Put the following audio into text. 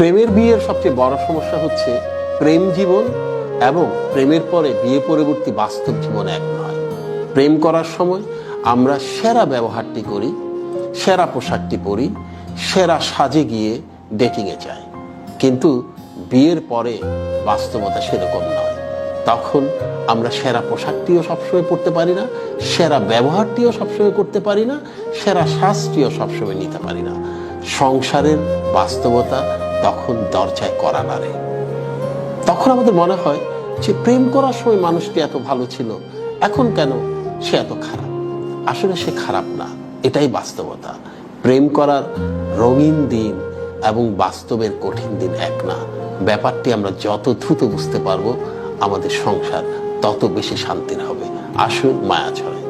প্রেমের বিয়ের সবচেয়ে বড় সমস্যা হচ্ছে প্রেম জীবন এবং প্রেমের পরে বিয়ে পরবর্তী বাস্তব জীবন এক নয়। প্রেম করার সময় আমরা সেরা ব্যবহারটি করি, সেরা পোশাকটি পরি, সেরা সাজে গিয়ে ডেটিংয়ে যাই, কিন্তু বিয়ের পরে বাস্তবতা সেরকম নয়। তখন আমরা সেরা পোশাকটিও সবসময় পরতে পারি না, সেরা ব্যবহারটিও সবসময় করতে পারি না, সেরা সাজটিও সবসময় নিতে পারি না। সংসারের বাস্তবতা তখন দরজায় কড়া নাড়ে। তখন আমাদের মনে হয় যে প্রেম করার সময় মানুষটি এত ভালো ছিল, এখন কেন সে এত খারাপ। আসলে সে খারাপ না, এটাই বাস্তবতা। প্রেম করার রঙিন দিন এবং বাস্তবের কঠিন দিন এক না। ব্যাপারটি আমরা যত দ্রুত বুঝতে পারবো, আমাদের সংসার তত বেশি শান্তির হবে। আসুন মায়া ছড়াই।